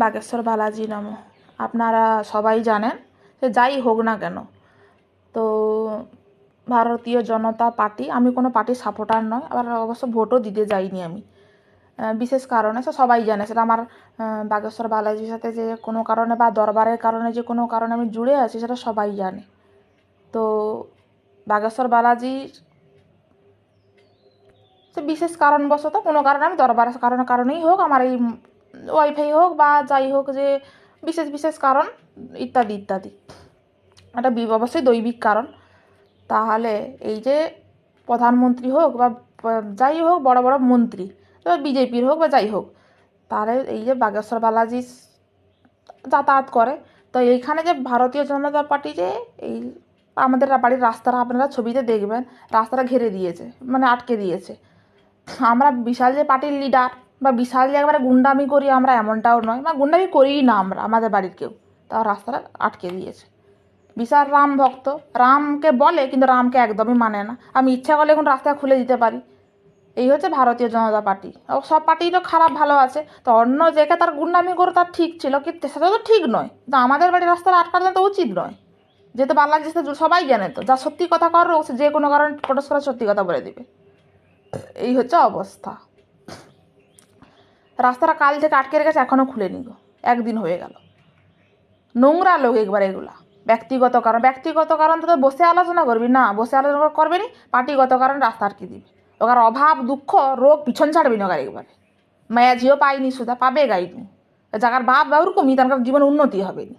বাগেশ্বর বালাজি নাম আপনারা সবাই জানেন, সে যাই হোক না কেন। তো ভারতীয় জনতা পার্টি, আমি কোনো পার্টির সাপোর্টার নয়, আবার অবশ্য ভোটও দিতে যাইনি আমি বিশেষ কারণে, সে সবাই জানে সেটা। আমার বাগেশ্বর বালাজির সাথে যে কোনো কারণে বা দরবারের কারণে যে কোনো কারণে আমি জুড়ে আছি সেটা সবাই জানে। তো বাগেশ্বর বালাজির সে বিশেষ কারণবশত কোনো কারণে আমি দরবারের কারণেই হোক, আমার এই ওয়াইফাই হোক বা যাই হোক, যে বিশেষ বিশেষ কারণ ইত্যাদি ইত্যাদি, এটা অবশ্যই দৈবিক কারণ। তাহলে এই যে প্রধানমন্ত্রী হোক বা যাই হোক, বড় বড় মন্ত্রী, এবার বিজেপির হোক বা যাই হোক, তাহলে এই যে বাগেশ্বর বালাজি যাতায়াত করে, তো এইখানে যে ভারতীয় জনতা পার্টি যে এই আমাদের বাড়ির রাস্তাটা আপনারা ছবিতে দেখবেন, রাস্তাটা ঘিরে দিয়েছে, মানে আটকে দিয়েছে। আমরা বিশাল যে পার্টির লিডার বা বিশাল যে একবারে গুন্ডামি করি আমরা, এমনটাও নয়, বা গুন্ডামি করিই না আমরা, আমাদের বাড়ির কেউ, তাও রাস্তাটা আটকে দিয়েছে। বিশাল রাম ভক্ত, রামকে বলে কিন্তু রামকে একদমই মানে না। আমি ইচ্ছা করলে এখন রাস্তা খুলে দিতে পারি। এই হচ্ছে ভারতীয় জনতা পার্টি। সব পার্টিরও খারাপ ভালো আছে, তো অন্য জায়গায় তার গুন্ডামি করে তার ঠিক ছিল, কিন্তু সেটা তো ঠিক নয়। তো আমাদের বাড়ির রাস্তাটা আটকানো তো উচিত নয়, যেহেতু বাংলাদেশ সবাই জানে, তো যা সত্যি কথা করো সে যে কোনো কারণে পটস করে সত্যি কথা বলে দিবে। এই হচ্ছে অবস্থা। রাস্তাটা কাল থেকে আটকে রেখেছে, এখনও খুলেনি গো, একদিন হয়ে গেল। নোংরা লোক একবার এগুলা। ব্যক্তিগত কারণ তো বসে আলোচনা করবি না, বসে আলোচনা করবে নি, পার্টিগত কারণ রাস্তা আটকে দিবি। ওখানে অভাব দুঃখ রোগ পিছন ছাড়বি না ওখানে একবারে। মায়া ঝিও পাইনি সুদা পাবে গাইনি, জায়গার বাপ বা ওরকমই, তার জীবনে উন্নতি হবে নি।